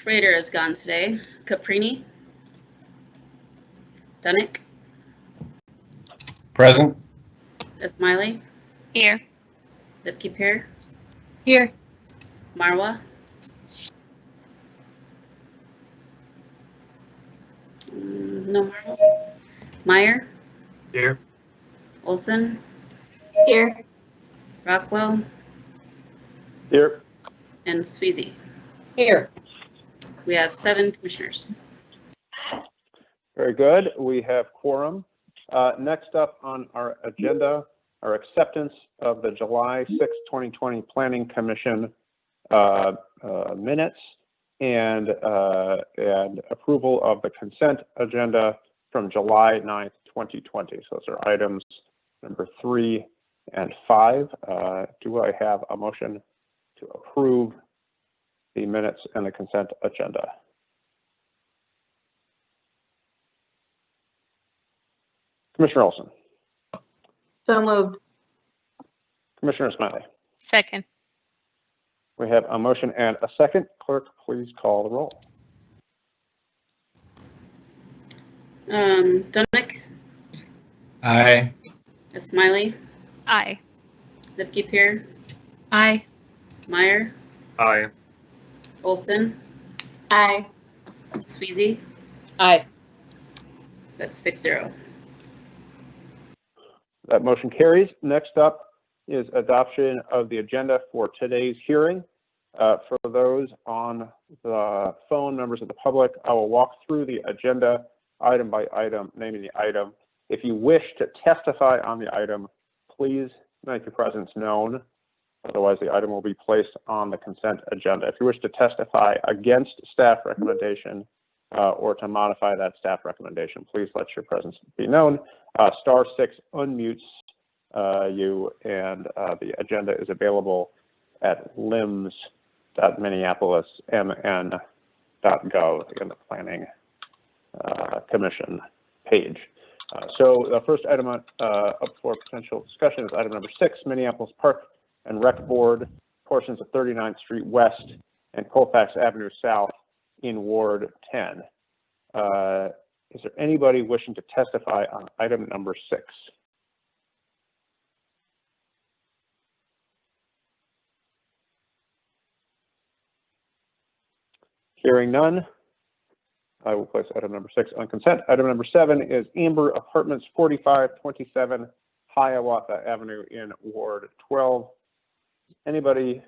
Schrader is gone today. Caprini. Dunnick. Present. Ismaili. Here. Lipke-Peer. Here. Marwa. No Marwa. Meyer. Here. Olson. Here. Rockwell. Here. And Sweezy. Here. We have 7 commissioners. Very good. We have quorum. Next up on our agenda, our acceptance of the July 6, 2020 Planning Commission minutes and approval of the consent agenda from July 9th, 2020. So those are items number 3 and 5. Do I have a motion to approve the minutes and the consent agenda? Commissioner Olson. So moved. Commissioner Ismaili. Second. We have a motion and a second. Clerk, please call the roll. Dunnick. Aye. Ismaili. Aye. Lipke-Peer. Aye. Meyer. Aye. Olson. Aye. Sweezy. Aye. That's 6-0. That motion carries. Next up is adoption of the agenda for today's hearing. For those on the phone, members of the public, I will walk through the agenda item by item, naming the item. If you wish to testify on the item, please make your presence known. Otherwise, the item will be placed on the consent agenda. If you wish to testify against staff recommendation or to modify that staff recommendation, please let your presence be known. *6 unmutes you, and the agenda is available at lims.minneapolismn.gov in the Planning Commission page. So the first item up for potential discussion is item number 6, Minneapolis Park and Rec Board, portions of 39th Street West and Colfax Avenue South in Ward 10. Is there anybody wishing to testify on item number 6? Hearing none, I will place item number 6 on consent. Item number 7 is Amber Apartments, 4527 Hiawatha Avenue in Ward 12. Anybody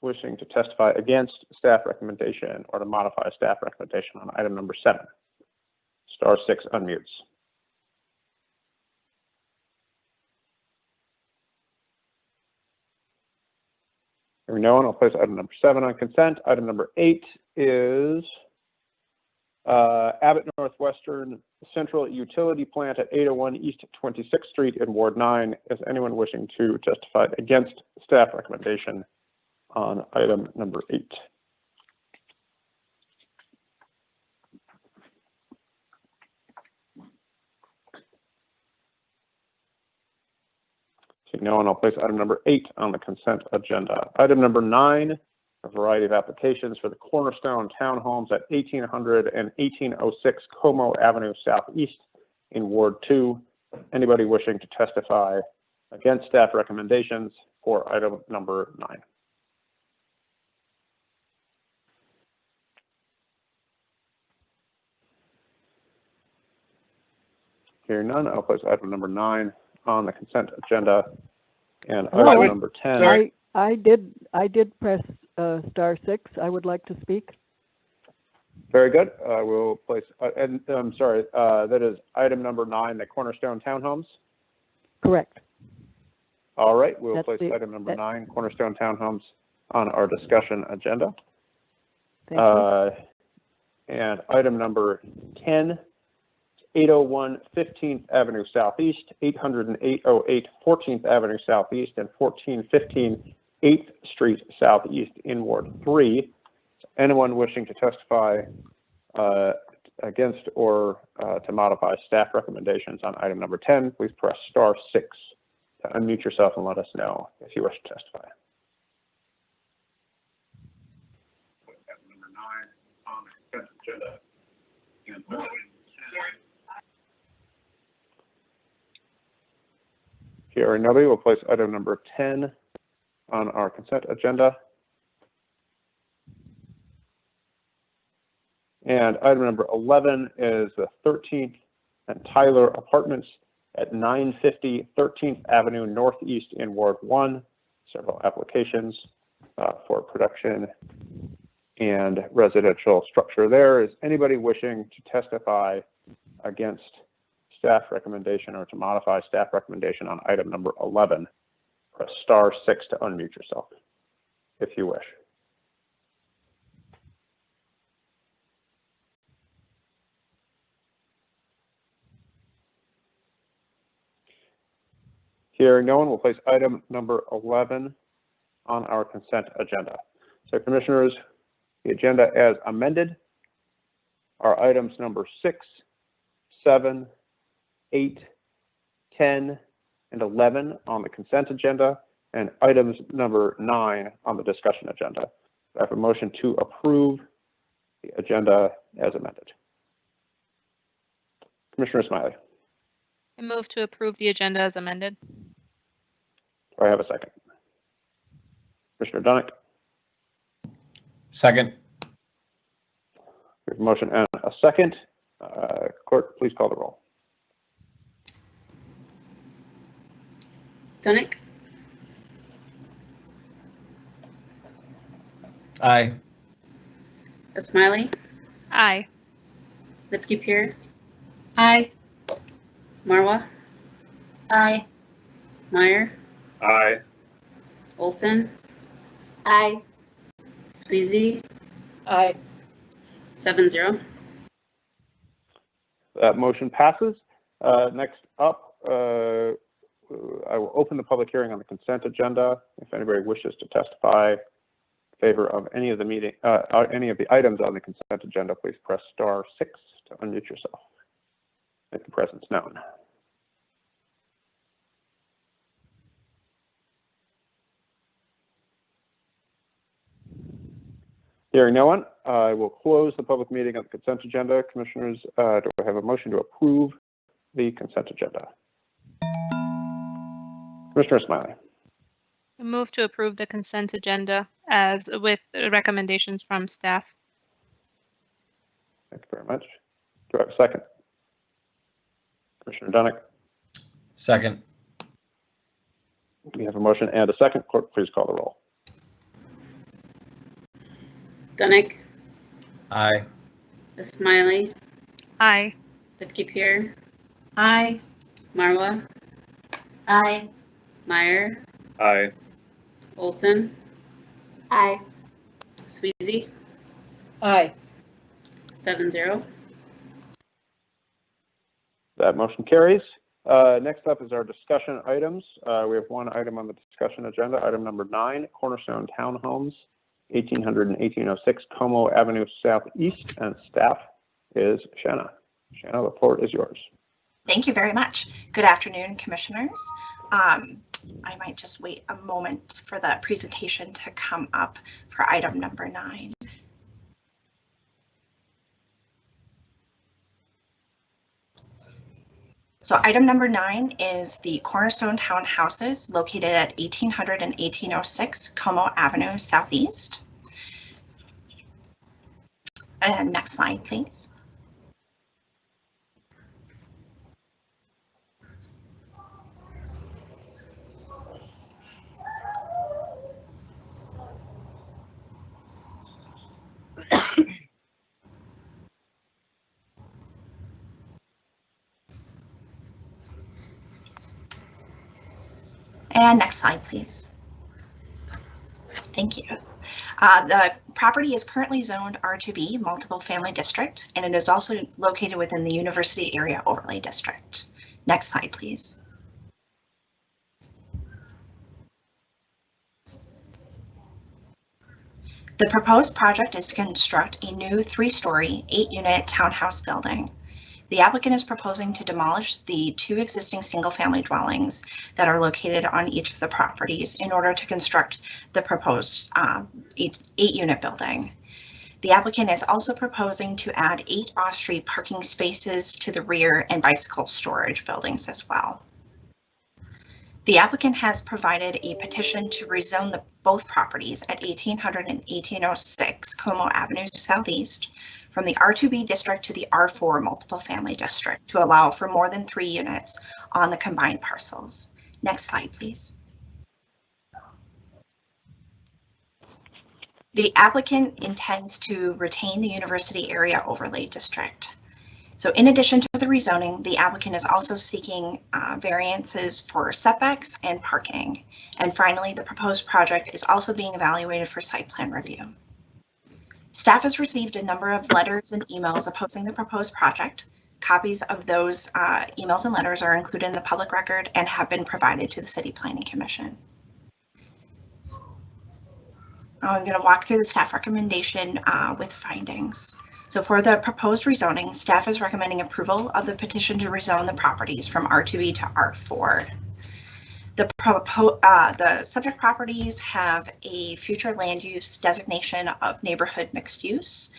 wishing to testify against staff recommendation or to modify staff recommendation on item number 7? *6 unmutes. Hearing no one, I'll place item number 7 on consent. Item number 8 is Abbott Northwestern Central Utility Plant at 801 East 26th Street in Ward 9. Is anyone wishing to testify against staff recommendation on item number 8? Seeing no one, I'll place item number 8 on the consent agenda. Item number 9, a variety of applications for the Cornerstone Townhomes at 1800 and 1806 Como Avenue Southeast in Ward 2. Anybody wishing to testify against staff recommendations for item number 9? Hearing none, I'll place item number 9 on the consent agenda. And item number 10. I did press *6. I would like to speak. Very good. We'll place, and I'm sorry, that is item number 9, the Cornerstone Townhomes? Correct. All right, we'll place item number 9, Cornerstone Townhomes, on our discussion agenda. Thank you. And item number 10, 801 15th Avenue Southeast, 800 and 808 14th Avenue Southeast, and 1415 8th Street Southeast in Ward 3. Anyone wishing to testify against or to modify staff recommendations on item number 10, please press *6 to unmute yourself and let us know if you wish to testify. Item number 9 on Hearing nobody, we'll place item number 10 on our consent agenda. And item number 11 is the 13th and Tyler Apartments at 950 13th Avenue Northeast in Ward 1. Several applications for production and residential structure there. Is anybody wishing to testify against staff recommendation or to modify staff recommendation on item number 11? Press *6 to unmute yourself if you wish. Hearing no one, we'll place item number 11 on our consent agenda. So commissioners, the agenda as amended are items number 6, 7, 8, 10, and 11 on the consent agenda, and items number 9 on the discussion agenda. I have a motion to approve the agenda as amended. Commissioner Smiley. I move to approve the agenda as amended. Do I have a second? Commissioner Dunnick. Second. We have a motion and a second. Clerk, please call the roll. Dunnick, Aye. Smiley, Aye. Lipke-Pier, Aye. Marwa, Aye. Meyer, Aye. Olson, Aye. Sweezy, Aye. 7-0. That motion passes. Next up, I will open the public hearing on the consent agenda. If anybody wishes to testify in favor of any of the items on the consent agenda, please press *6 to unmute yourself. Make your presence known. Hearing no one, I will close the public meeting on the consent agenda. Commissioners, do I have a motion to approve the consent agenda? Commissioner Smiley. I move to approve the consent agenda as with recommendations from staff. Thank you very much. Do I have a second? Commissioner Dunnick. Second. We have a motion and a second. Clerk, please call the roll. Dunnick, Aye. Smiley, Aye. Lipke-Pier, Aye. Marwa, Aye. Meyer, Aye. Olson, Aye. Sweezy, Aye. 7-0. That motion carries. Next up is our discussion items. We have one item on the discussion agenda, item number 9, Cornerstone Townhomes, 1800 and 1806 Como Avenue Southeast, and staff is Shanna. Shanna, the floor is yours. Thank you very much. Good afternoon, commissioners. I might just wait a moment for the presentation to come up for item number 9. So item number 9 is the Cornerstone Townhouses located at 1800 and 1806 Como Avenue Southeast. And next slide, please. And next slide, please. Thank you. The property is currently zoned R2B, multiple family district, and it is also located within the University Area Overlay District. Next slide, please. The proposed project is to construct a new 3-story, 8-unit townhouse building. The applicant is proposing to demolish the 2 existing single-family dwellings that are located on each of the properties in order to construct the proposed 8-unit building. The applicant is also proposing to add 8 off-street parking spaces to the rear and bicycle storage buildings as well. The applicant has provided a petition to rezone both properties at 1800 and 1806 Como Avenue Southeast from the R2B district to the R4 multiple family district to allow for more than 3 units on the combined parcels. Next slide, please. The applicant intends to retain the University Area Overlay District. So in addition to the rezoning, the applicant is also seeking variances for setbacks and parking. And finally, the proposed project is also being evaluated for site plan review. Staff has received a number of letters and emails opposing the proposed project. Copies of those emails and letters are included in the public record and have been provided to the City Planning Commission. I'm going to walk through the staff recommendation with findings. So for the proposed rezoning, staff is recommending approval of the petition to rezone the properties from R2B to R4. The subject properties have a future land use designation of neighborhood mixed use,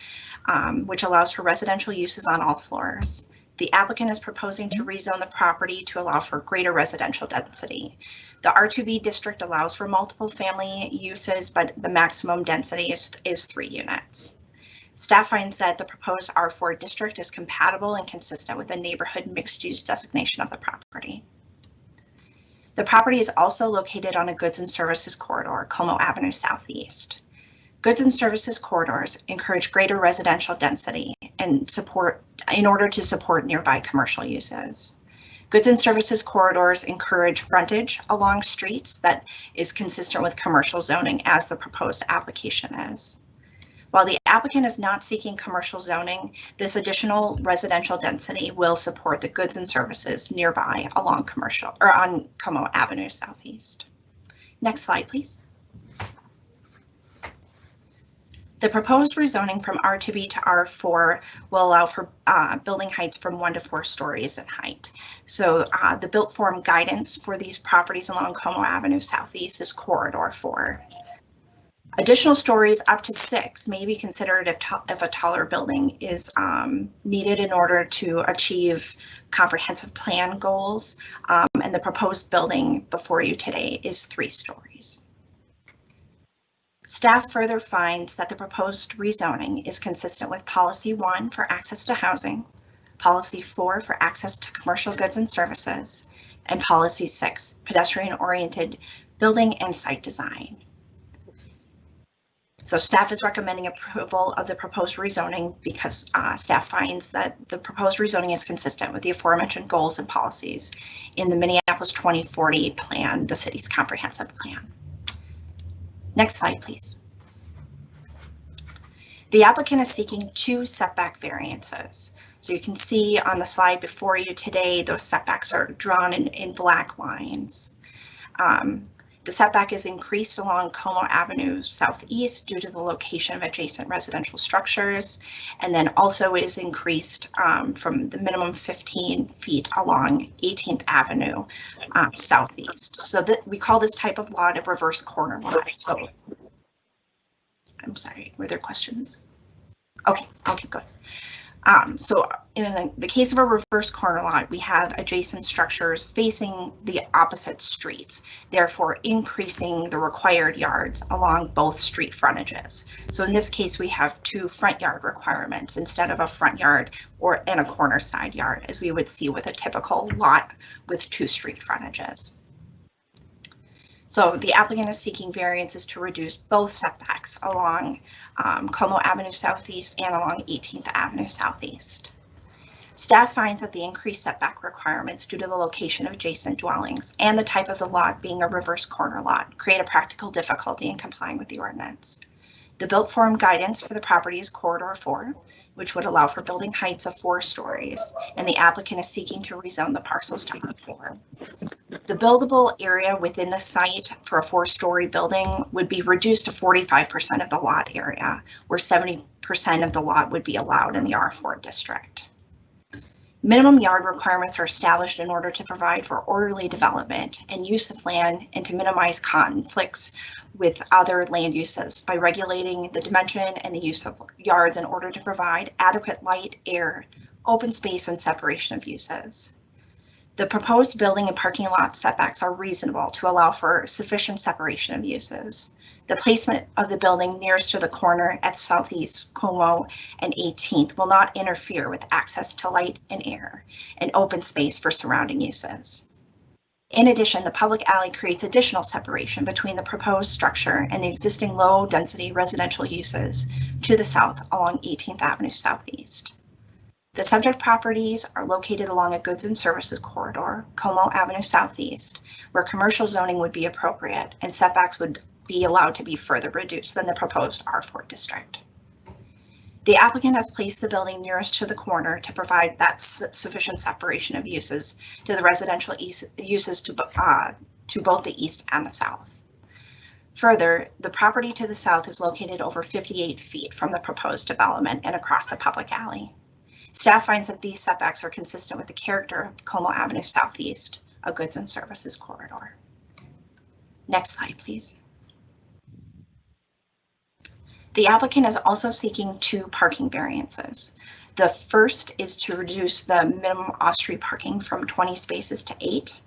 which allows for residential uses on all floors. The applicant is proposing to rezone the property to allow for greater residential density. The R2B district allows for multiple family uses, but the maximum density is 3 units. Staff finds that the proposed R4 district is compatible and consistent with the neighborhood mixed use designation of the property. The property is also located on a goods and services corridor, Como Avenue Southeast. Goods and services corridors encourage greater residential density and in order to support nearby commercial uses. Goods and services corridors encourage frontage along streets that is consistent with commercial zoning as the proposed application is. While the applicant is not seeking commercial zoning, this additional residential density will support the goods and services nearby along on Como Avenue Southeast. Next slide, please. The proposed rezoning from R2B to R4 will allow for building heights from 1 to 4 stories in height. So the built form guidance for these properties along Como Avenue Southeast is Corridor 4. Additional stories up to 6 may be considered if a taller building is needed in order to achieve comprehensive plan goals, and the proposed building before you today is 3 stories. Staff further finds that the proposed rezoning is consistent with Policy 1 for access to housing, Policy 4 for access to commercial goods and services, and Policy 6, pedestrian-oriented building and site design. So staff is recommending approval of the proposed rezoning because staff finds that the proposed rezoning is consistent with the aforementioned goals and policies in the Minneapolis 2040 plan, the city's comprehensive plan. Next slide, please. The applicant is seeking 2 setback variances. So you can see on the slide before you today, those setbacks are drawn in black lines. The setback is increased along Como Avenue Southeast due to the location of adjacent residential structures, and then also is increased from the minimum 15 feet along 18th Avenue Southeast. So we call this type of lot a reverse corner lot. So I'm sorry, were there questions? Okay, I'll keep going. So in the case of a reverse corner lot, we have adjacent structures facing the opposite streets, therefore increasing the required yards along both street frontages. So in this case, we have 2 front yard requirements instead of a front yard and a corner side yard, as we would see with a typical lot with 2 street frontages. So the applicant is seeking variances to reduce both setbacks along Como Avenue Southeast and along 18th Avenue Southeast. Staff finds that the increased setback requirements due to the location of adjacent dwellings and the type of the lot being a reverse corner lot create a practical difficulty in complying with the ordinance. The built form guidance for the property is Corridor 4, which would allow for building heights of 4 stories, and the applicant is seeking to rezone the parcels to R4. The buildable area within the site for a 4-story building would be reduced to 45% of the lot area, where 70% of the lot would be allowed in the R4 district. Minimum yard requirements are established in order to provide for orderly development and use of land and to minimize conflicts with other land uses by regulating the dimension and the use of yards in order to provide adequate light, air, open space, and separation of uses. The proposed building and parking lot setbacks are reasonable to allow for sufficient separation of uses. The placement of the building nearest to the corner at Southeast Como and 18th will not interfere with access to light and air and open space for surrounding uses. In addition, the public alley creates additional separation between the proposed structure and the existing low-density residential uses to the south along 18th Avenue Southeast. The subject properties are located along a goods and services corridor, Como Avenue Southeast, where commercial zoning would be appropriate and setbacks would be allowed to be further reduced than the proposed R4 district. The applicant has placed the building nearest to the corner to provide that sufficient separation of uses to the residential uses to both the east and the south. Further, the property to the south is located over 58 feet from the proposed development and across the public alley. Staff finds that these setbacks are consistent with the character of Como Avenue Southeast, a goods and services corridor. Next slide, please. The applicant is also seeking 2 parking variances. The first is to reduce the minimum off-street parking from 20 spaces to 8.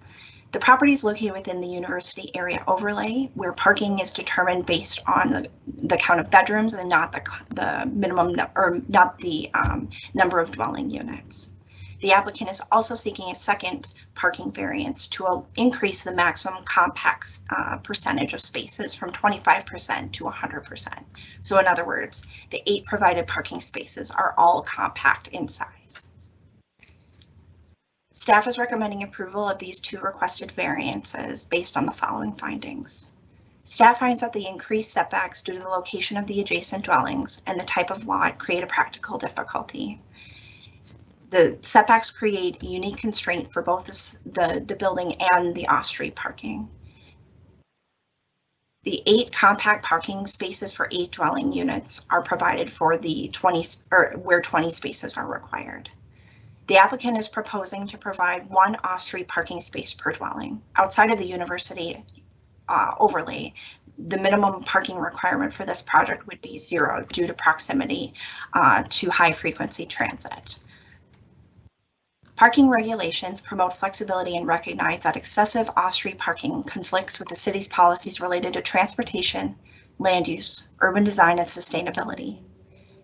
The property is located within the university area overlay, where parking is determined based on the count of bedrooms and not the minimum or not the number of dwelling units. The applicant is also seeking a second parking variance to increase the maximum compact percentage of spaces from 25% to 100%. So in other words, the 8 provided parking spaces are all compact in size. Staff is recommending approval of these 2 requested variances based on the following findings. Staff finds that the increased setbacks due to the location of the adjacent dwellings and the type of lot create a practical difficulty. The setbacks create a unique constraint for both the building and the off-street parking. The 8 compact parking spaces for 8 dwelling units are provided for the 20 or where 20 spaces are required. The applicant is proposing to provide 1 off-street parking space per dwelling. Outside of the university overlay, the minimum parking requirement for this project would be 0 due to proximity to high-frequency transit. Parking regulations promote flexibility and recognize that excessive off-street parking conflicts with the city's policies related to transportation, land use, urban design, and sustainability.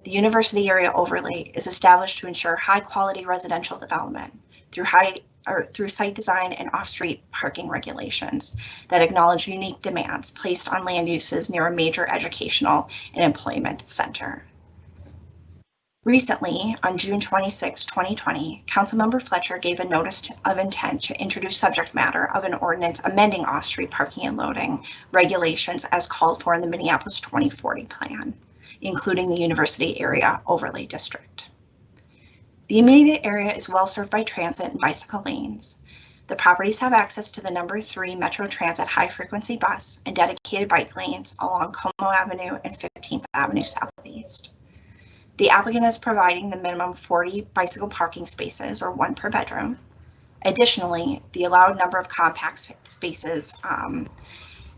The university area overlay is established to ensure high-quality residential development through site design and off-street parking regulations that acknowledge unique demands placed on land uses near a major educational and employment center. Recently, on June 26, 2020, Councilmember Fletcher gave a notice of intent to introduce subject matter of an ordinance amending off-street parking and loading regulations as called for in the Minneapolis 2040 plan, including the University Area Overlay District. The immediate area is well served by transit and bicycle lanes. The properties have access to the number 3 Metro Transit high-frequency bus and dedicated bike lanes along Como Avenue and 15th Avenue Southeast. The applicant is providing the minimum 40 bicycle parking spaces, or 1 per bedroom. Additionally, the allowed number of compact spaces,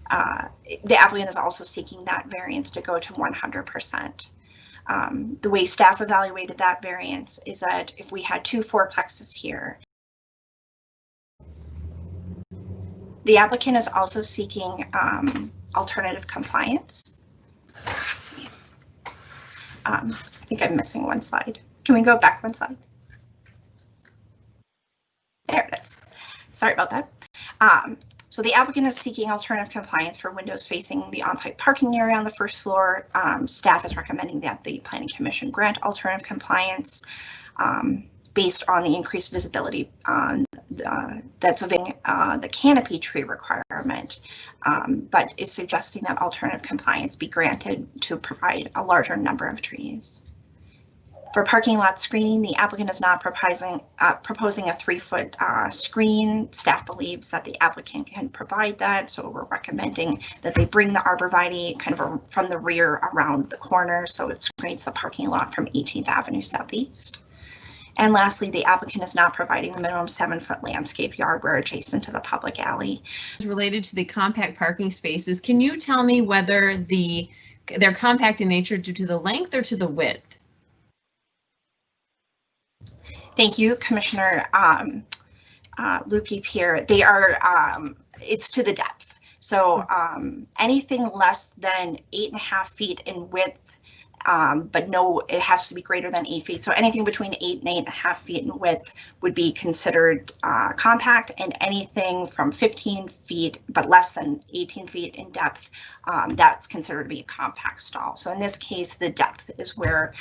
the applicant is also seeking that variance to go to 100%. The way staff evaluated that variance is that if we had 2 fourplexes here, the applicant is also seeking alternative compliance. Let's see. I think I'm missing 1 slide. Can we go back 1 slide? There it is. Sorry about that. So the applicant is seeking alternative compliance for windows facing the on-site parking area on the 1st floor. Staff is recommending that the Planning Commission grant alternative compliance based on the increased visibility that's within the canopy tree requirement, but is suggesting that alternative compliance be granted to provide a larger number of trees. For parking lot screening, the applicant is not proposing a 3-foot screen. Staff believes that the applicant can provide that, so we're recommending that they bring the arborvitae kind of from the rear around the corner so it screens the parking lot from 18th Avenue Southeast. And lastly, the applicant is not providing the minimum 7-foot landscape yard where adjacent to the public alley. Related to the compact parking spaces, can you tell me whether they're compact in nature due to the length or to the width? Thank you, Commissioner Lukey Pierre. They are, it's to the depth. So anything less than 8.5 feet in width, but no, it has to be greater than 8 feet. So anything between 8 and 8.5 feet in width would be considered compact, and anything from 15 feet but less than 18 feet in depth, that's considered to be a compact stall. So in this case, the depth is where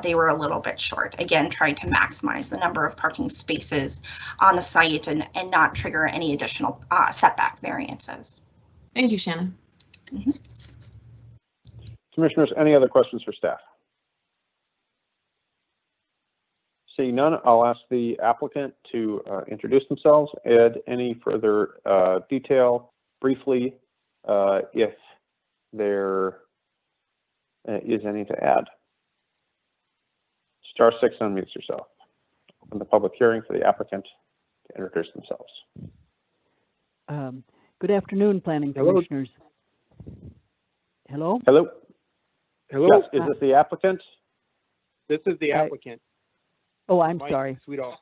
they were a little bit short. Again, trying to maximize the number of parking spaces on the site and not trigger any additional setback variances. Thank you, Shannon. Mm-hmm. Commissioners, any other questions for staff? Seeing none, I'll ask the applicant to introduce themselves, add any further detail briefly if there is any to add. Star 6 unmutes yourself. Open the public hearing for the applicant to introduce themselves. Good afternoon, Planning Hello. Commissioners. Hello? Hello? Hello, Yes, is this the applicant? this is the Hi. applicant. Oh, I'm Mike sorry. Sweetall.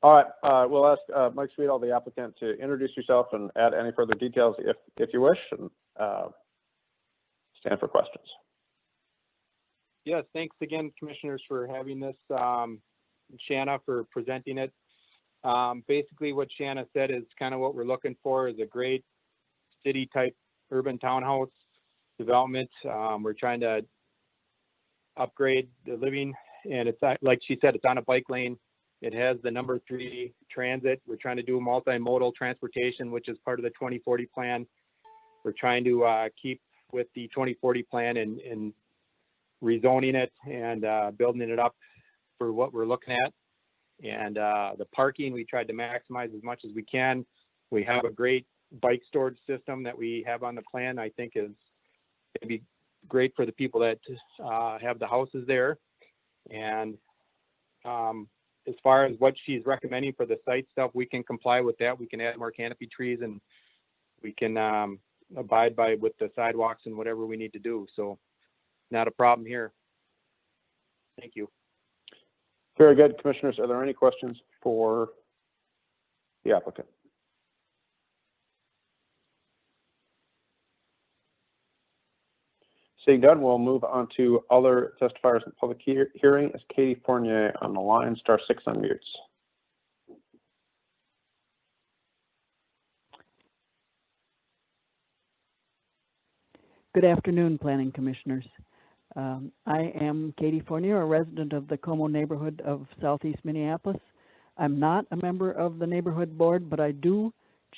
All right, we'll ask Mike Sweetall, the applicant, to introduce yourself and add any further details if you wish, and stand for questions. Yes, thanks again, commissioners, for having this. Shanna for presenting it. Basically, what Shanna said is kind of what we're looking for is a great city-type urban townhouse development. We're trying to upgrade the living, and it's like she said, it's on a bike lane. It has the number 3 transit. We're trying to do multimodal transportation, which is part of the 2040 plan. We're trying to keep with the 2040 plan and rezoning it and building it up for what we're looking at. And the parking, we tried to maximize as much as we can. We have a great bike storage system that we have on the plan. I think is going to be great for the people that have the houses there. And as far as what she's recommending for the site stuff, we can comply with that. We can add more canopy trees, and we can abide by with the sidewalks and whatever we need to do. So not a problem here. Thank you. Very good. Commissioners, are there any questions for the applicant? Seeing none, we'll move on to other testifiers in the public hearing. Is Katie Fournier on the line? Star 6 unmutes. Good afternoon, Planning Commissioners. I am Katie Fournier, a resident of the Como neighborhood of Southeast Minneapolis. I'm not a member of the neighborhood board, but I do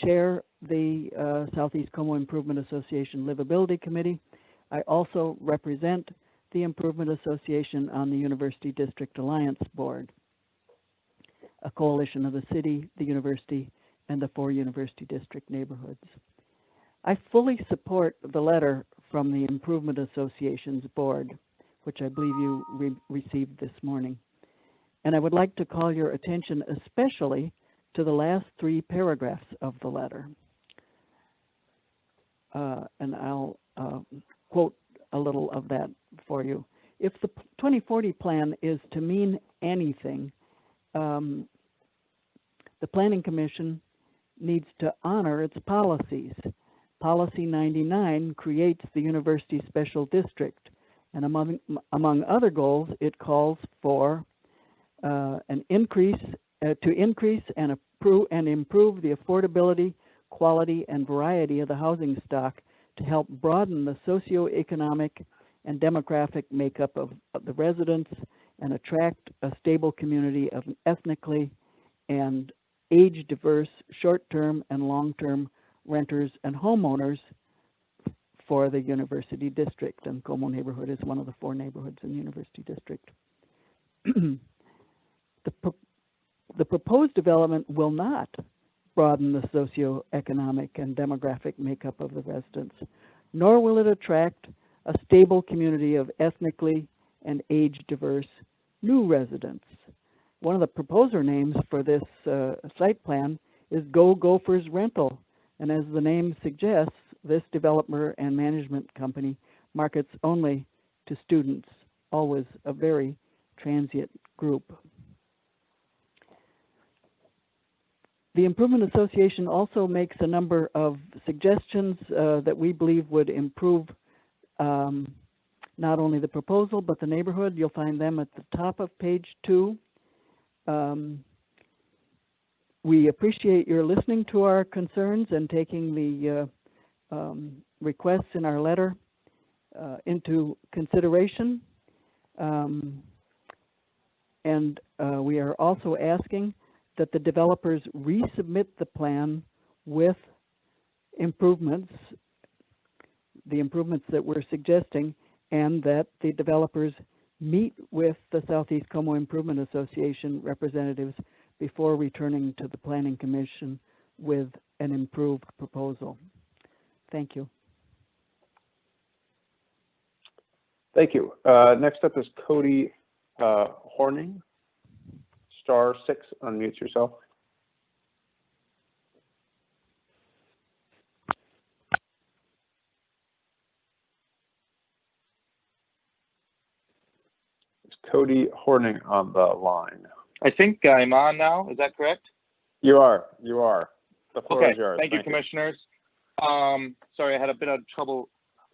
chair the Southeast Como Improvement Association Livability Committee. I also represent the Improvement Association on the University District Alliance Board, a coalition of the city, the university, and the 4 university district neighborhoods. I fully support the letter from the Improvement Association's board, which I believe you received this morning. And I would like to call your attention especially to the last 3 paragraphs of the letter. And I'll quote a little of that for you. If the 2040 plan is to mean anything, the Planning Commission needs to honor its policies. Policy 99 creates the University Special District, and among other goals, it calls for an increase and improve the affordability, quality, and variety of the housing stock to help broaden the socioeconomic and demographic makeup of the residents and attract a stable community of ethnically and age-diverse short-term and long-term renters and homeowners for the University District. And Como neighborhood is one of the 4 neighborhoods in the University District. The proposed development will not broaden the socioeconomic and demographic makeup of the residents, nor will it attract a stable community of ethnically and age-diverse new residents. one of the proposer names for this site plan is Go Gophers Rental. And as the name suggests, this developer and management company markets only to students, always a very transient group. The Improvement Association also makes a number of suggestions that we believe would improve not only the proposal but the neighborhood. You'll find them at the top of page 2. We appreciate your listening to our concerns and taking the requests in our letter into consideration. And we are also asking that the developers resubmit the plan with improvements, the improvements that we're suggesting, and that the developers meet with the Southeast Como Improvement Association representatives before returning to the Planning Commission with an improved proposal. Thank you. Thank you. Next up is Cody Horning. *6 unmutes yourself. Is Cody Horning on the line? I think I'm on now. Is that correct? You are. You are. The floor Okay. is yours. Thank you, Commissioners. Sorry, I had a bit of trouble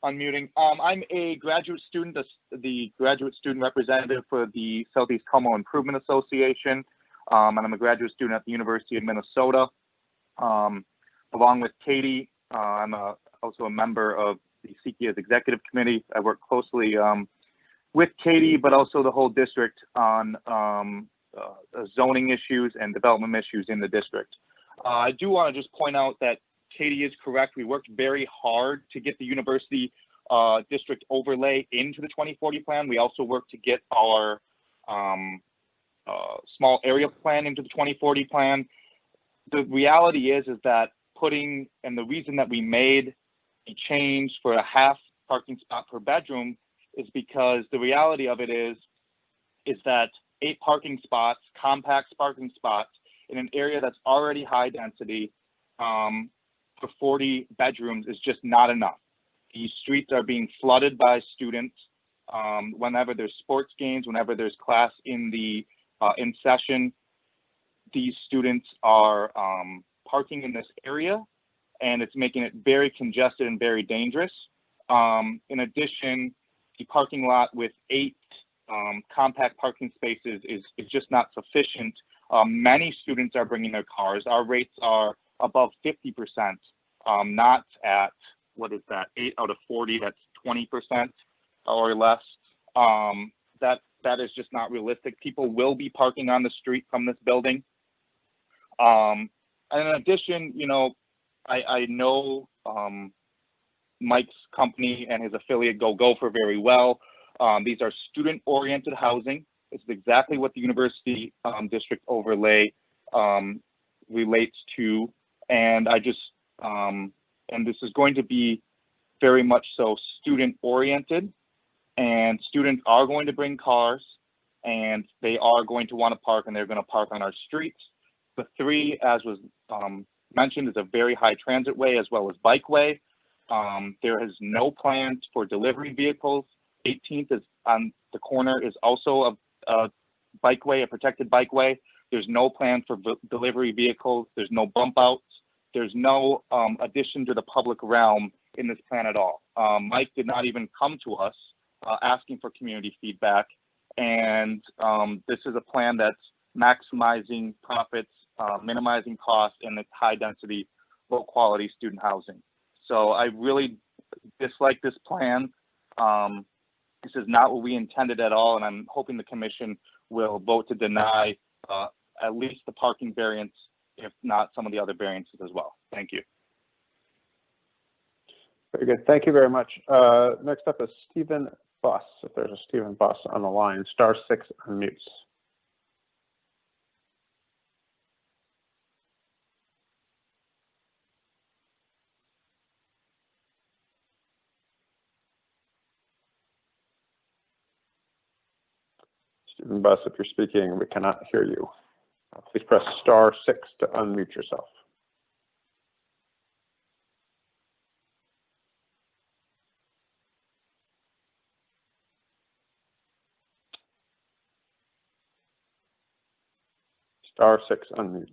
unmuting. I'm a graduate student, the graduate student representative for the Southeast Como Improvement Association, and I'm a graduate student at the University of Minnesota. Along with Katie, I'm also a member of the CEQIA's Executive Committee. I work closely with Katie, but also the whole district on zoning issues and development issues in the district. I do want to just point out that Katie is correct. We worked very hard to get the university district overlay into the 2040 plan. We also worked to get our small area plan into the 2040 plan. The reality is that and the reason that we made a change for a half parking spot per bedroom is because the reality of it is that 8 parking spots, compact parking spots in an area that's already high density for 40 bedrooms is just not enough. These streets are being flooded by students whenever there's sports games, whenever there's class in session. These students are parking in this area, and it's making it very congested and very dangerous. In addition, the parking lot with 8 compact parking spaces is just not sufficient. Many students are bringing their cars. Our rates are above 50%, not at, 8 out of 40, that's 20% or less. That is just not realistic. People will be parking on the street from this building. And in addition, I know Mike's company and his affiliate Go Gopher very well. These are student-oriented housing. It's exactly what the university district overlay relates to. And and this is going to be very much so student-oriented. And students are going to bring cars, and they are going to want to park, and they're going to park on our streets. The 3, as was mentioned, is a very high transit way as well as bikeway. There is no plans for delivery vehicles. 18th is on the corner is also a bikeway, a protected bikeway. There's no plan for delivery vehicles. There's no bump outs. There's no addition to the public realm in this plan at all. Mike did not even come to us asking for community feedback. And this is a plan that's maximizing profits, minimizing costs, and it's high density, low quality student housing. So I really dislike this plan. This is not what we intended at all, and I'm hoping the commission will vote to deny at least the parking variance, if not some of the other variances as well. Thank you. Very good. Thank you very much. Next up is Stephen Buss. If there's a Stephen Buss on the line, *6 unmutes. Stephen Buss, if you're speaking, we cannot hear you. Please press *6 to unmute yourself. *6 unmutes.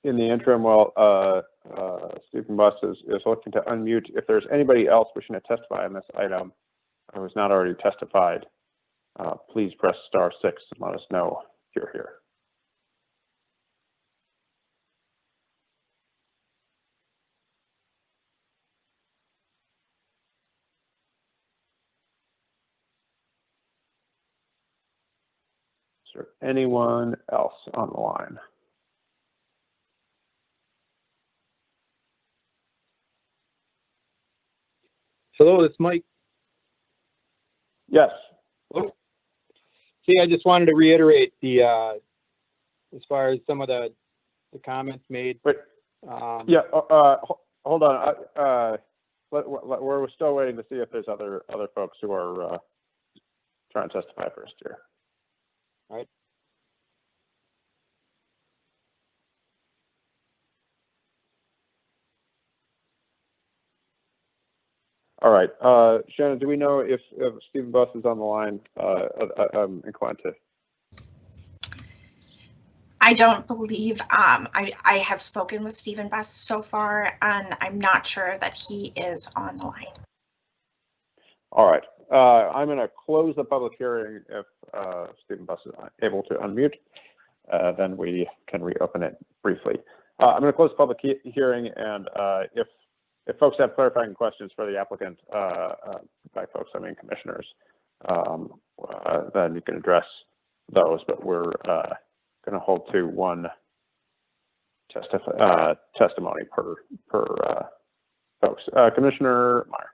In the interim, while Stephen Buss is looking to unmute, if there's anybody else wishing to testify on this item who has not already testified, please press *6 and let us know you're here. Is there anyone else on the line? Hello, it's Mike. Yes. Hello. See, I just wanted to reiterate the, as far as some of the comments made. Wait. Yeah. Hold on. We're still waiting to see if there's other folks who are trying to testify first here. All right. All right. Shannon, do we know if Stephen Buss is on the line? I'm inclined to. I don't believe, I have spoken with Stephen Buss so far, and I'm not sure that he is on the line. All right. I'm going to close the public hearing if Stephen Buss is able to unmute. Then we can reopen it briefly. I'm going to close the public hearing, and if folks have clarifying questions for the applicant, by folks, I mean commissioners, then you can address those, but we're going to hold to one testimony per folks. Commissioner Meyer.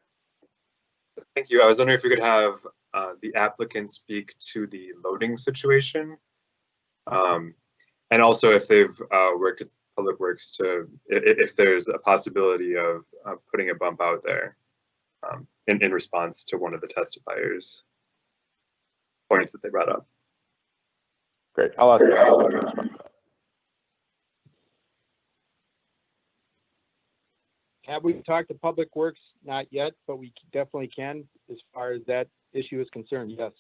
Thank you. I was wondering if we could have the applicant speak to the loading situation, and also if they've worked with Public Works to, if there's a possibility of putting a bump out there in response to one of the testifiers' points that they brought up. Great. I'll ask you to respond to that. Have we talked to Public Works? Not yet, but we definitely can as far as that issue is concerned, yes.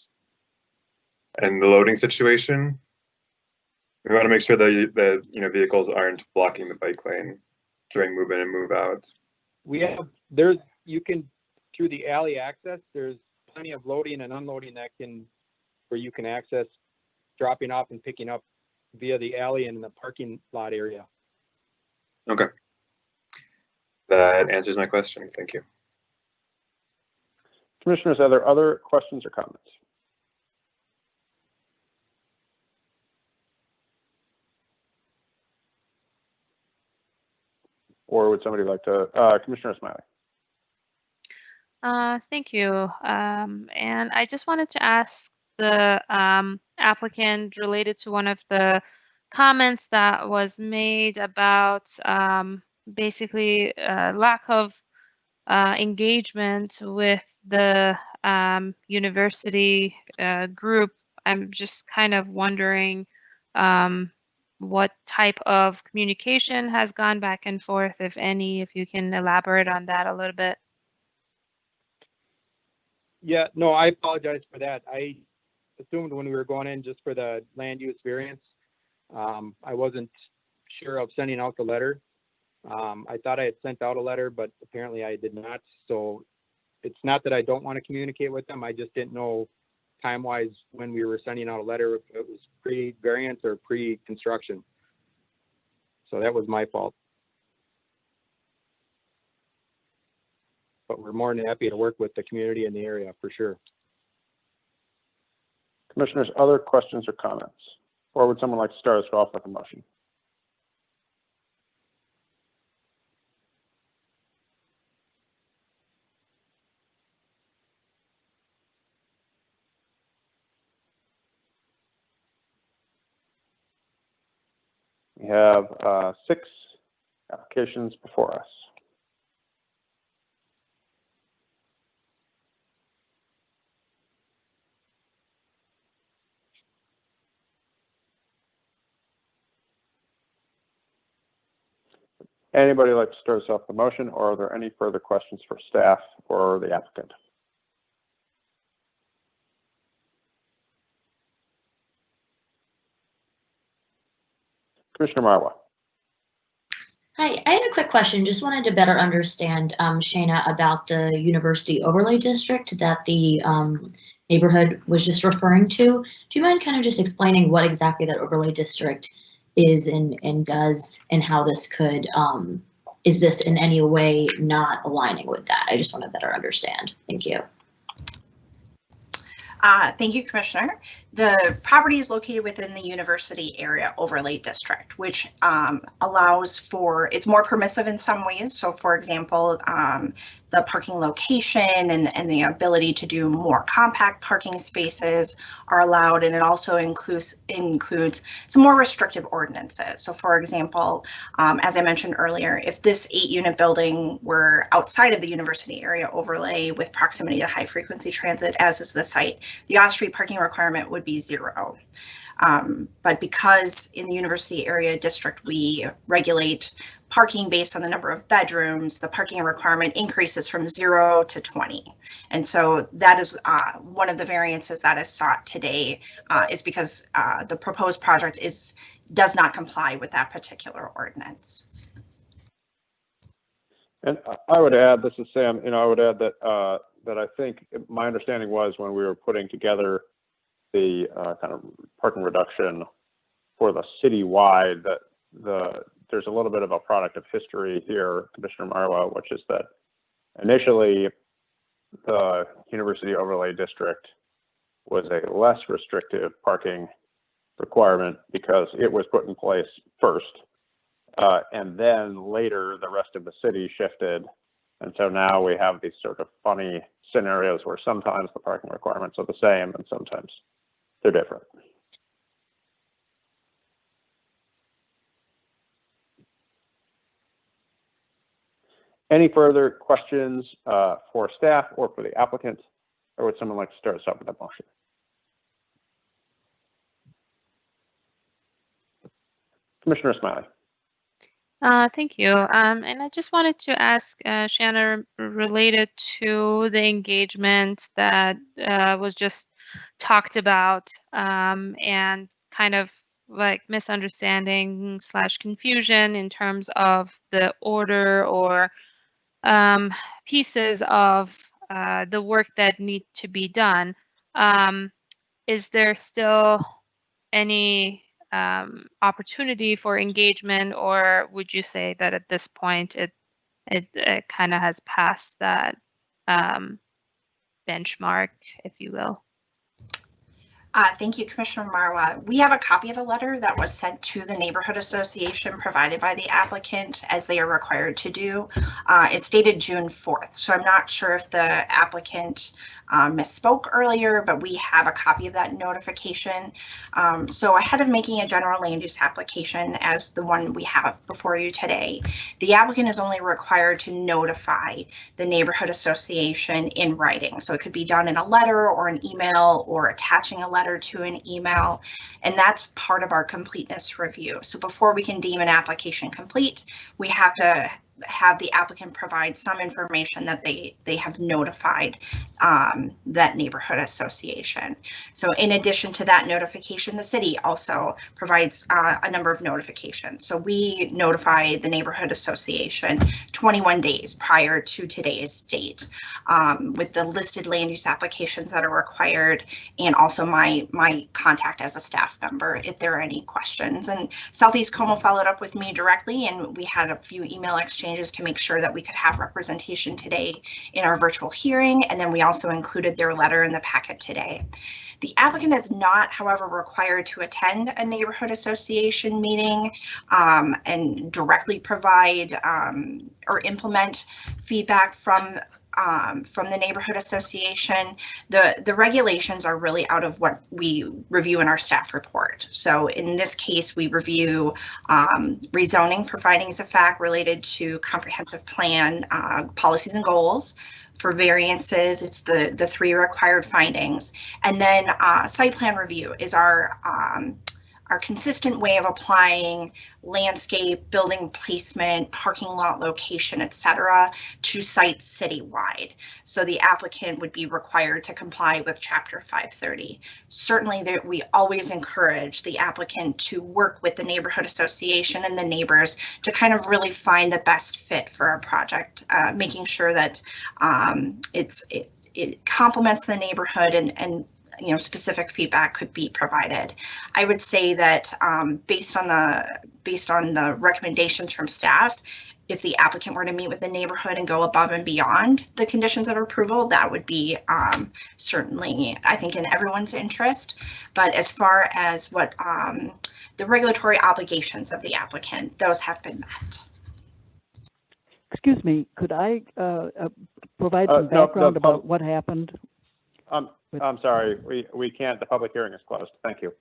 And the loading situation, we want to make sure that vehicles aren't blocking the bike lane during move in and move out. We have, you can, through the alley access, there's plenty of loading and unloading where you can access dropping off and picking up via the alley and the parking lot area. Okay. That answers my questions. Thank you. Commissioners, are there other questions or comments? Or would somebody like to, Commissioner Smiley? Thank you. And I just wanted to ask the applicant related to one of the comments that was made about basically lack of engagement with the university group. I'm just kind of wondering what type of communication has gone back and forth, if any, if you can elaborate on that a little bit. Yeah, no, I apologize for that. I assumed when we were going in just for the land use variance, I wasn't sure of sending out the letter. I thought I had sent out a letter, but apparently I did not. So it's not that I don't want to communicate with them. I just didn't know time-wise when we were sending out a letter, if it was pre-variance or pre-construction. So that was my fault. But we're more than happy to work with the community in the area for sure. Commissioners, other questions or comments? Or would someone like to start us off with a motion? We have 6 applications before us. Anybody like to start us off the motion, or are there any further questions for staff or the applicant? Commissioner Marwa. Hi, I had a quick question. Just wanted to better understand, Shana, about the University Overlay District that the neighborhood was just referring to. Do you mind kind of just explaining what exactly that overlay district is and does, and how this could, is this in any way not aligning with that? I just want to better understand. Thank you. Thank you, Commissioner. The property is located within the University Area Overlay District, which allows for, it's more permissive in some ways. So for example, the parking location and the ability to do more compact parking spaces are allowed, and it also includes some more restrictive ordinances. So for example, as I mentioned earlier, if this 8-unit building were outside of the University Area Overlay with proximity to high frequency transit, as is the site, the off-street parking requirement would be 0. But because in the University Area District we regulate parking based on the number of bedrooms, the parking requirement increases from 0 to 20. And so that is one of the variances that is sought today, is because the proposed project does not comply with that particular ordinance. And I would add, this is Sam, I would add that that I think my understanding was when we were putting together the kind of parking reduction for the citywide, that there's a little bit of a product of history here, Commissioner Marwa, which is that initially the University Overlay District was a less restrictive parking requirement because it was put in place first. And then later the rest of the city shifted. And so now we have these sort of funny scenarios where sometimes the parking requirements are the same and sometimes they're different. Any further questions for staff or for the applicant? Or would someone like to start us off with a motion? Commissioner Smiley. Thank you. And I just wanted to ask Shanna, related to the engagement that was just talked about, and kind of like misunderstanding / confusion in terms of the order or pieces of the work that need to be done. Is there still any opportunity for engagement, or would you say that at this point it kind of has passed that benchmark, if you will? Thank you, Commissioner Marwa. We have a copy of a letter that was sent to the neighborhood association provided by the applicant, as they are required to do. It's dated June 4th, so I'm not sure if the applicant misspoke earlier, but we have a copy of that notification. So ahead of making a general land use application, as the one we have before you today, the applicant is only required to notify the neighborhood association in writing. So it could be done in a letter or an email, or attaching a letter to an email, and that's part of our completeness review. So before we can deem an application complete, we have to have the applicant provide some information that they have notified that neighborhood association. So in addition to that notification, the city also provides a number of notifications. So we notify the neighborhood association 21 days prior to today's date with the listed land use applications that are required, and also my contact as a staff member if there are any questions. And Southeast Como followed up with me directly, and we had a few email exchanges to make sure that we could have representation today in our virtual hearing, and then we also included their letter in the packet today. The applicant is not, however, required to attend a neighborhood association meeting and directly provide or implement feedback from from the neighborhood association. The regulations are really out of what we review in our staff report. So in this case, we review rezoning for findings of fact related to comprehensive plan policies and goals. For variances, it's the 3 required findings. And then site plan review is our consistent way of applying landscape, building placement, parking lot location, et cetera, to sites citywide. So the applicant would be required to comply with Chapter 530. Certainly, we always encourage the applicant to work with the neighborhood association and the neighbors to kind of really find the best fit for our project, making sure that it complements the neighborhood and specific feedback could be provided. I would say that based on the recommendations from staff, if the applicant were to meet with the neighborhood and go above and beyond the conditions of approval, that would be certainly, I think, in everyone's interest. But as far as what the regulatory obligations of the applicant, those have been met. Excuse me, could I provide some background about what happened? I'm sorry, we can't, the public hearing is closed. Thank you.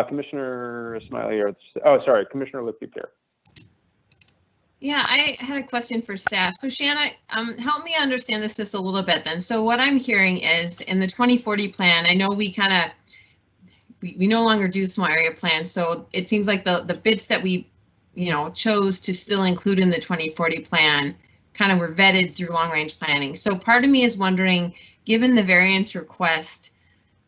Commissioner Smiley, Commissioner Lipke-Pierre. Yeah, I had a question for staff. So Shanna, help me understand this just a little bit then. So what I'm hearing is in the 2040 plan, I know we no longer do small area plans. So it seems like the bits that we, chose to still include in the 2040 plan kind of were vetted through long range planning. So part of me is wondering, given the variance request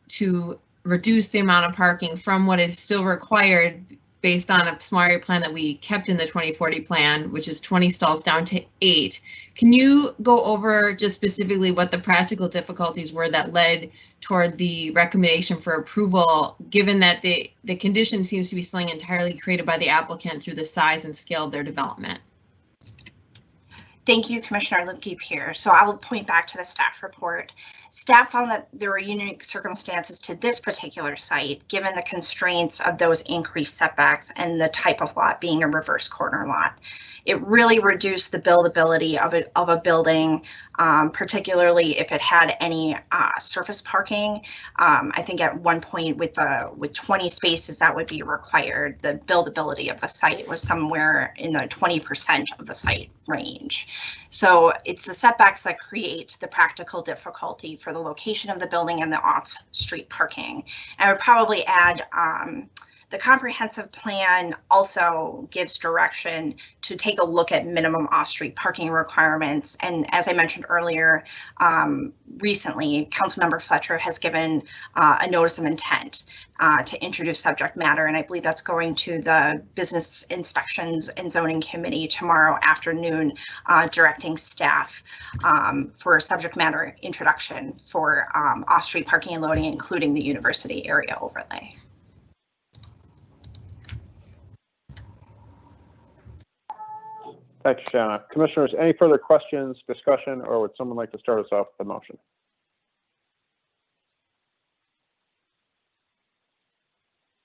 to reduce the amount of parking from what is still required based on a small area plan that we kept in the 2040 plan, which is 20 stalls down to 8. Can you go over just specifically what the practical difficulties were that led toward the recommendation for approval, given that the condition seems to be something entirely created by the applicant through the size and scale of their development? Thank you, Commissioner Lipke-Pierre. So I will point back to the staff report. Staff found that there were unique circumstances to this particular site, given the constraints of those increased setbacks and the type of lot being a reverse corner lot. It really reduced the buildability of a building, particularly if it had any surface parking. I think at one point with 20 spaces that would be required, the buildability of the site was somewhere in the 20% of the site range. So it's the setbacks that create the practical difficulty for the location of the building and the off-street parking. And I would probably add the comprehensive plan also gives direction to take a look at minimum off-street parking requirements. And as I mentioned earlier, recently, Councilmember Fletcher has given a notice of intent to introduce subject matter. And I believe that's going to the Business Inspections and Zoning Committee tomorrow afternoon, directing staff for a subject matter introduction for off-street parking and loading, including the university area overlay. Thanks, Shanna. Commissioners, any further questions, discussion, or would someone like to start us off with the motion?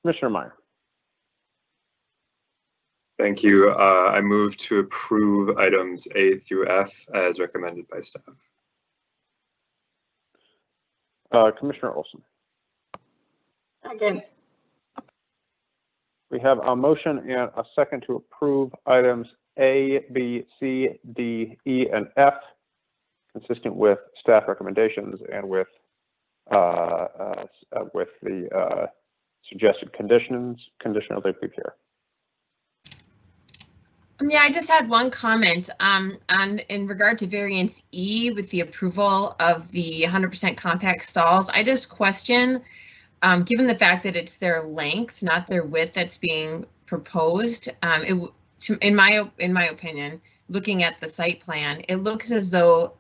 Commissioner Meyer. Thank you. I move to approve items A through F as recommended by staff. Commissioner Olson. Second. We have a motion and a second to approve items A, B, C, D, E, and F, consistent with staff recommendations and with the suggested conditions. Commissioner Lipke-Pierre. Yeah, I just had one comment in regard to variance E with the approval of the 100% compact stalls. I just question, given the fact that it's their length, not their width, that's being proposed. In my opinion, looking at the site plan, it looks as though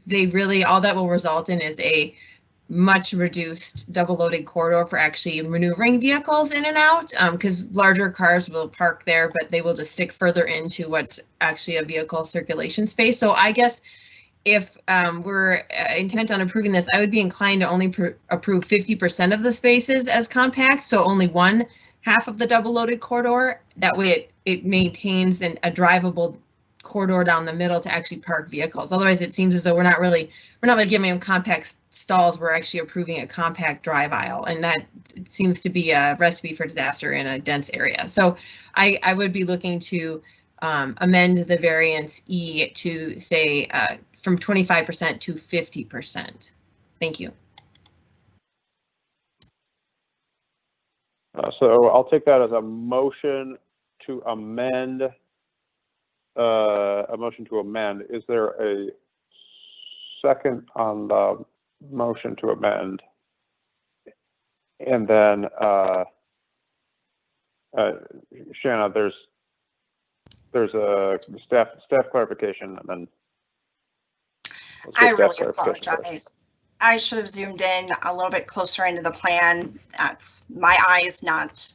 they really, all that will result in is a much reduced double loaded corridor for actually maneuvering vehicles in and out, because larger cars will park there, but they will just stick further into what's actually a vehicle circulation space. So I guess if we're intent on approving this, I would be inclined to only approve 50% of the spaces as compact, so only one half of the double loaded corridor. That way it maintains a drivable corridor down the middle to actually park vehicles. Otherwise, it seems as though we're not really giving them compact stalls. We're actually approving a compact drive aisle, and that seems to be a recipe for disaster in a dense area. So I would be looking to amend the variance E to say from 25% to 50%. Thank you. So I'll take that as a motion to amend. A motion to amend. Is there a second on the motion to amend? And then, Shanna, there's a staff clarification, and then I really apologize. I should have zoomed in a little bit closer into the plan. That's my eyes not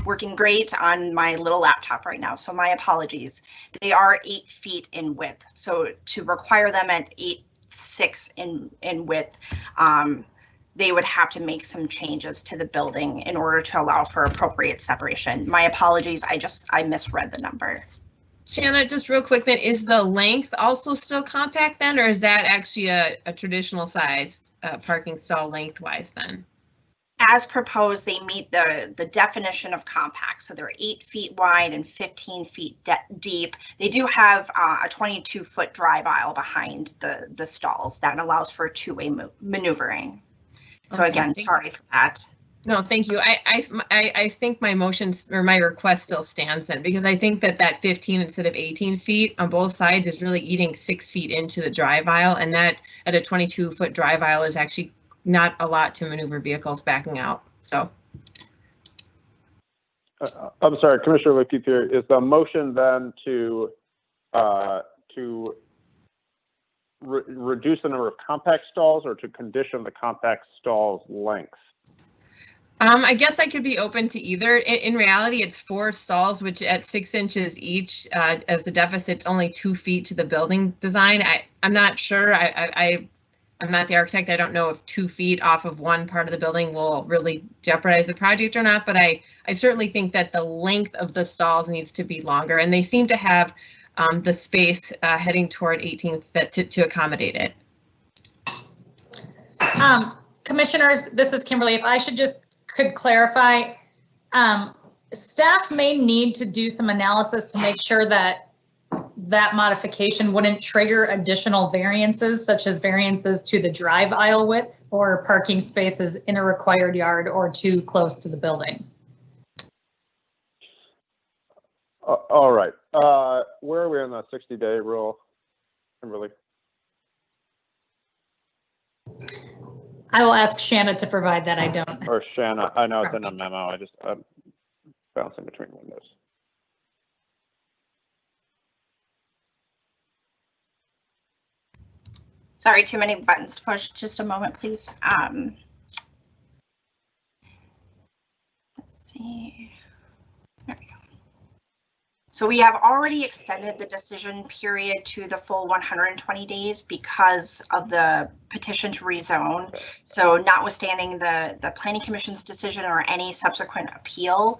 working great on my little laptop right now, so my apologies. They are 8 feet in width, so to require them at 8.6 in width, they would have to make some changes to the building in order to allow for appropriate separation. My apologies, I misread the number. Shanna, just real quick then, is the length also still compact then, or is that actually a traditional sized parking stall lengthwise then? As proposed, they meet the definition of compact. So they're 8 feet wide and 15 feet deep. They do have a 22-foot drive aisle behind the stalls that allows for two-way maneuvering. So Okay, again, sorry for that. No, thank you. I think my motion or my request still stands then, because I think that 15 instead of 18 feet on both sides is really eating 6 feet into the drive aisle, and that at a 22-foot drive aisle is actually not a lot to maneuver vehicles backing out. So. I'm sorry, Commissioner Lakeith here. Is the motion then to reduce the number of compact stalls, or to condition the compact stalls length? I guess I could be open to either. In reality, it's 4 stalls, which at 6 inches each, as the deficit's only 2 feet to the building design. I'm not sure. I'm not the architect. I don't know if 2 feet off of one part of the building will really jeopardize the project or not, but I certainly think that the length of the stalls needs to be longer, and they seem to have the space heading toward 18th to accommodate it. Commissioners, this is Kimberly. If I could clarify, staff may need to do some analysis to make sure that modification wouldn't trigger additional variances, such as variances to the drive aisle width or parking spaces in a required yard or too close to the building. All right. Where are we on the 60-day rule, Kimberly? I will ask Shanna to provide that. I don't. Or Shanna, I know it's in a memo. I'm bouncing between windows. Sorry, too many buttons to push. Just a moment, please. Let's see. There we go. So we have already extended the decision period to the full 120 days because of the petition to rezone. So notwithstanding the Planning Commission's decision or any subsequent appeal,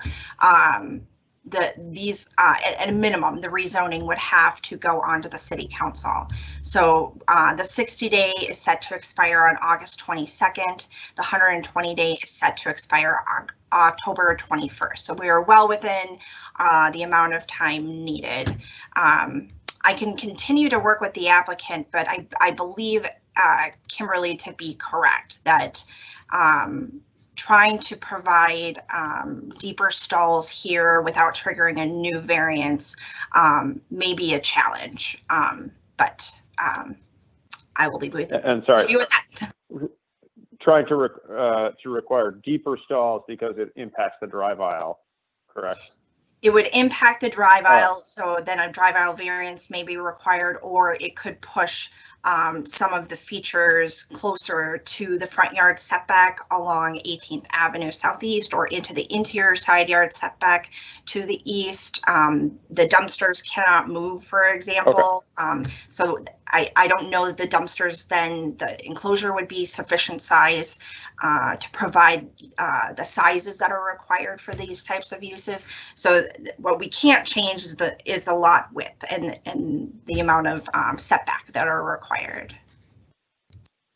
these at a minimum, the rezoning would have to go onto the City Council. So the 60-day is set to expire on August 22nd. The 120-day is set to expire on October 21st. So we are well within the amount of time needed. I can continue to work with the applicant, but I believe Kimberly to be correct that trying to provide deeper stalls here without triggering a new variance may be a challenge, but I will leave with, and sorry, leave you with that. Trying to require deeper stalls because it impacts the drive aisle, correct? It would impact the drive aisle, so then a drive aisle variance may be required, or it could push some of the features closer to the front yard setback along 18th Avenue Southeast, or into the interior side yard setback to the east. The dumpsters cannot move, for example. Okay. So I don't know that the dumpsters, then the enclosure would be sufficient size to provide the sizes that are required for these types of uses. So what we can't change is the lot width and the amount of setback that are required.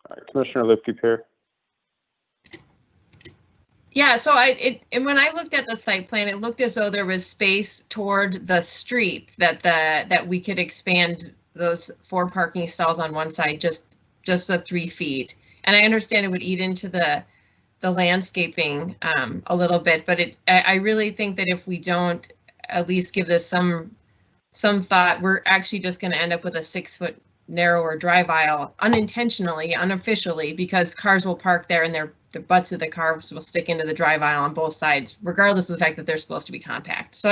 All right, Commissioner Lipke-Peer. Yeah, so and when I looked at the site plan, it looked as though there was space toward the street that we could expand those 4 parking stalls on one side, just the 3 feet. And I understand it would eat into the landscaping a little bit, but I really think that if we don't at least give this some thought, we're actually just going to end up with a 6-foot narrower drive aisle unintentionally, unofficially, because cars will park there and the butts of the cars will stick into the drive aisle on both sides, regardless of the fact that they're supposed to be compact. So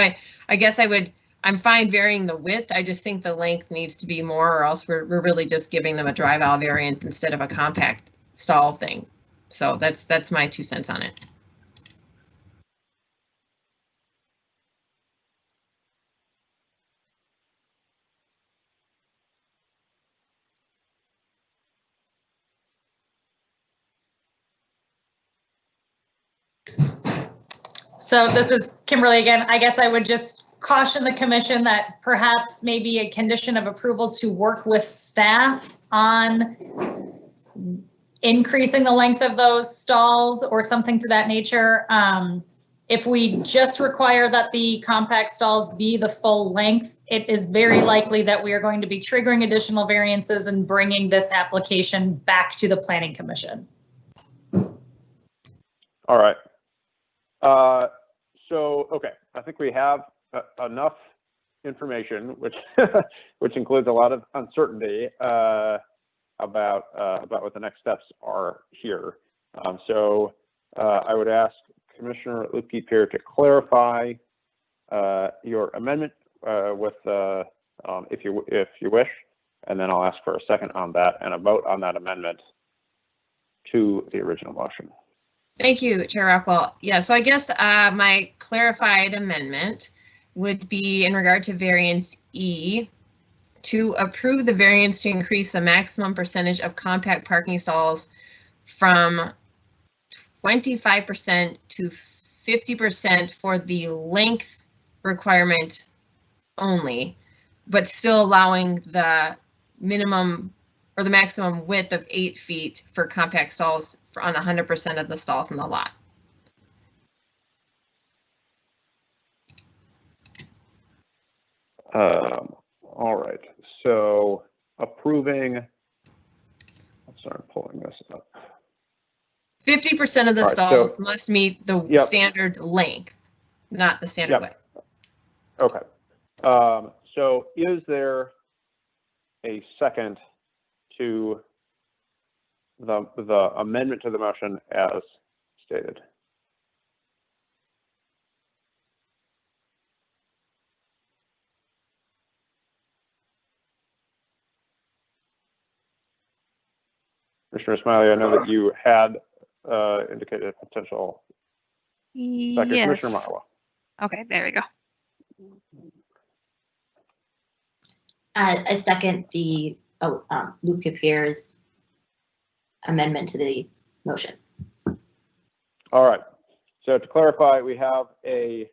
I guess I'm fine varying the width. I just think the length needs to be more, or else we're really just giving them a drive aisle variant instead of a compact stall thing. So that's my 2 cents on it. So this is Kimberly again. I guess I would just caution the commission that perhaps maybe a condition of approval to work with staff on increasing the length of those stalls or something to that nature. If we just require that the compact stalls be the full length, it is very likely that we are going to be triggering additional variances and bringing this application back to the Planning Commission. All right. So, okay, I think we have enough information, which which includes a lot of uncertainty about what the next steps are here. So I would ask Commissioner Lipke-Peer to clarify your amendment with if you wish, and then I'll ask for a second on that and a vote on that amendment to the original motion. Thank you, Chair Rockwell. Yeah, so I guess my clarified amendment would be in regard to variance E, to approve the variance to increase the maximum percentage of compact parking stalls from 25% to 50% for the length requirement only, but still allowing the minimum or the maximum width of 8 feet for compact stalls on 100% of the stalls in the lot. All right, so approving, I'm sorry, I'm pulling this up. 50% of the stalls must meet the standard length, not the standard width. Okay. So is there a second to the amendment to the motion as stated? Commissioner Smiley, I know that you had indicated a potential second. Yes. Commissioner Marlowe. Okay, there we go. I second the Lipke-Peer's amendment to the motion. All right. So to clarify, we have a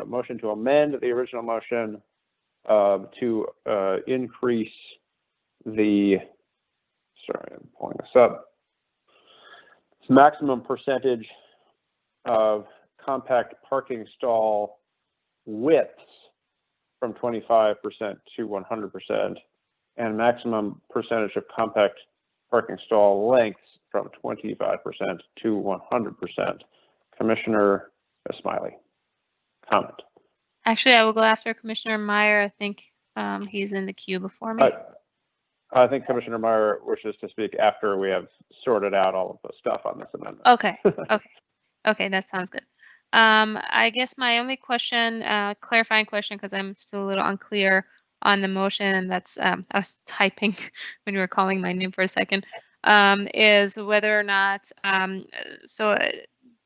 motion to amend the original motion to increase the, sorry, I'm pulling this up, maximum percentage of compact parking stall widths from 25% to 100%, and maximum percentage of compact parking stall lengths from 25% to 100%. Commissioner Smiley, comment. Actually, I will go after Commissioner Meyer. I think he's in the queue before me. I think Commissioner Meyer wishes to speak after we have sorted out all of the stuff on this amendment. Okay, okay, that sounds good. I guess my only question, clarifying question, because I'm still a little unclear on the motion, and that's, I was typing when you were calling my name for a second, is whether or not,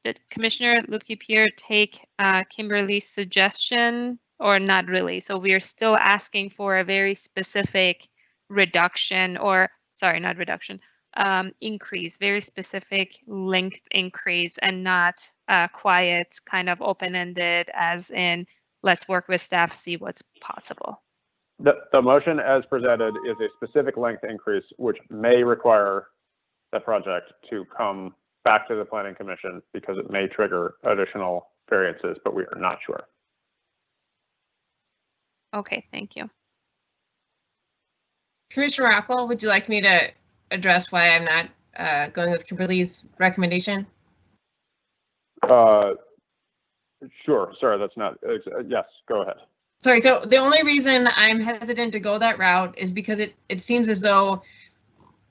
did Commissioner Lipke-Peer take Kimberly's suggestion or not really? So we are still asking for a very specific reduction, or sorry, not reduction, increase, very specific length increase, and not quiet, kind of open-ended, as in let's work with staff, see what's possible. The motion as presented is a specific length increase, which may require the project to come back to the Planning Commission because it may trigger additional variances, but we are not sure. Okay, thank you. Commissioner Rockwell, would you like me to address why I'm not going with Kimberly's recommendation? Sure. Sorry, that's not. Yes, go ahead. Sorry, so the only reason I'm hesitant to go that route is because it seems as though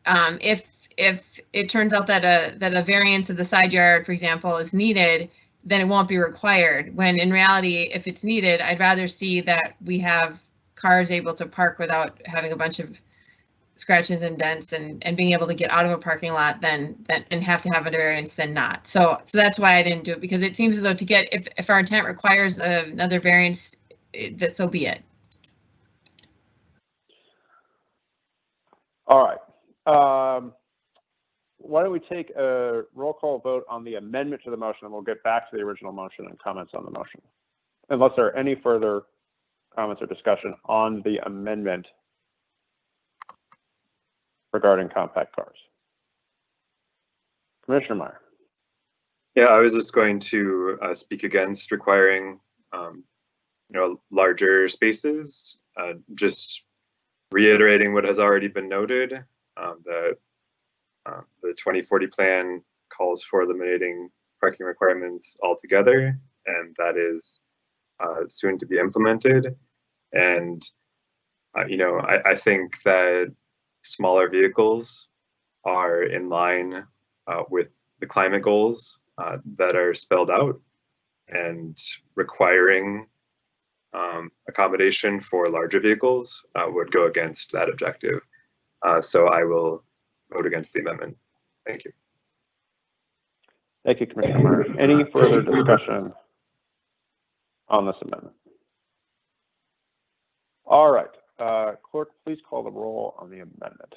if it turns out that a variance of the side yard, for example, is needed, then it won't be required. When in reality, if it's needed, I'd rather see that we have cars able to park without having a bunch of scratches and dents and being able to get out of a parking lot and have to have a variance than not. So that's why I didn't do it, because it seems as though to get, if our intent requires another variance, that so be it. All right. Why don't we take a roll call vote on the amendment to the motion, and we'll get back to the original motion and comments on the motion. Unless there are any further comments or discussion on the amendment regarding compact cars. Commissioner Meyer. Yeah, I was just going to speak against requiring, larger spaces. Just reiterating what has already been noted, that the 2040 plan calls for eliminating parking requirements altogether, and that is soon to be implemented. And I think that smaller vehicles are in line with the climate goals that are spelled out, and requiring accommodation for larger vehicles would go against that objective. So I will vote against the amendment. Thank you. Thank you, Commissioner Meyer. Any further discussion on this amendment? All right. Clerk, please call the roll on the amendment.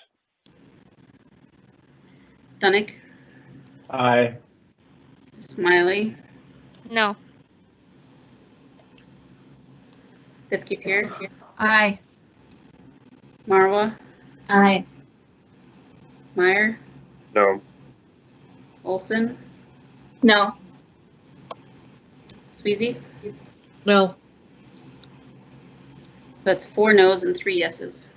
Dunnick, Aye. Smiley, No. Dipke-Peer, Aye. Marwa, Aye. Meyer, No. Olson, No. Sweezy. No. That's 4 noes and 3 yeses.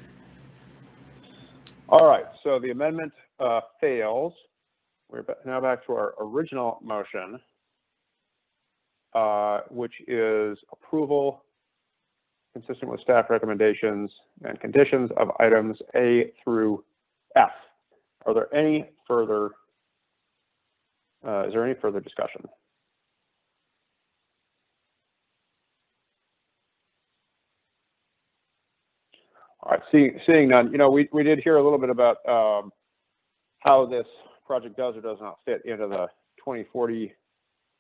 All right, so the amendment fails. We're now back to our original motion, which is approval consistent with staff recommendations and conditions of items A through F. Are there any further, is there any further discussion? All right, seeing none, we did hear a little bit about how this project does or does not fit into the 2040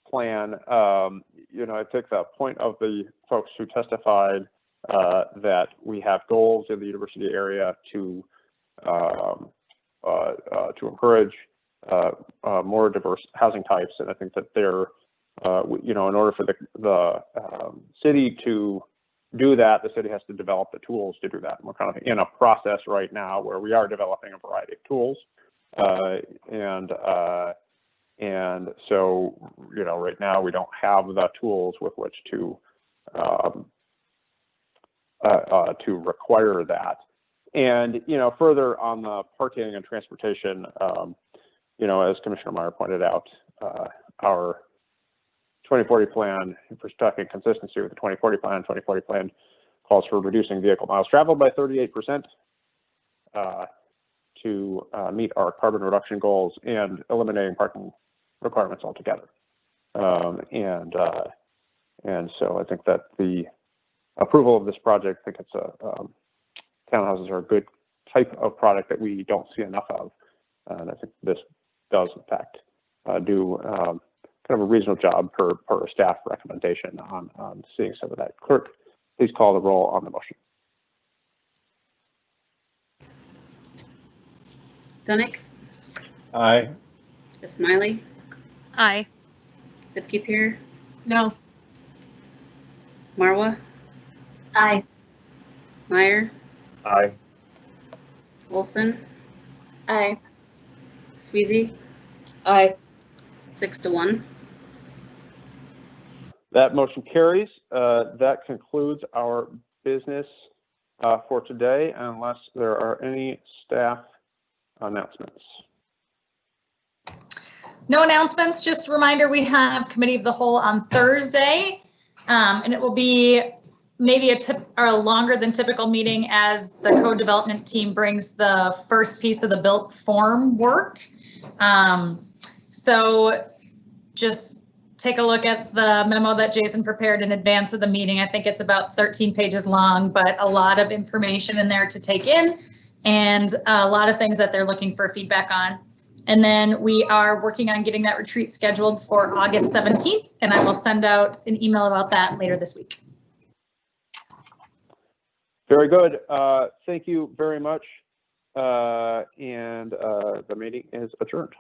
plan. I took the point of the folks who testified that we have goals in the university area to encourage more diverse housing types, and I think that they're, in order for the city to do that, the city has to develop the tools to do that. And we're kind of in a process right now where we are developing a variety of tools, and so right now we don't have the tools with which to require that. And further on the parking and transportation, as Commissioner Meyer pointed out, our 2040 plan, if we're talking consistency with the 2040 plan calls for reducing vehicle miles traveled by 38% to meet our carbon reduction goals and eliminating parking requirements altogether. And so I think that the approval of this project, I think it's townhouses are a good type of product that we don't see enough of. And I think this does, in fact, do kind of a reasonable job per staff recommendation on seeing some of that. Clerk, please call the roll on the motion. Dunnick, Aye. Smiley, Aye. Lipke-Peer, No. Marwa, Aye. Meyer, Aye. Olson, Aye. Sweezy, Aye. 6-1. That motion carries. That concludes our business for today, unless there are any staff announcements. No announcements, just a reminder, we have committee of the whole on Thursday. And it will be maybe a longer than typical meeting as the code development team brings the first piece of the built form work. So just take a look at the memo that Jason prepared in advance of the meeting. I think it's about 13 pages long, but a lot of information in there to take in and a lot of things that they're looking for feedback on. And then we are working on getting that retreat scheduled for August 17th, and I will send out an email about that later this week. Very good. Thank you very much. And the meeting is adjourned.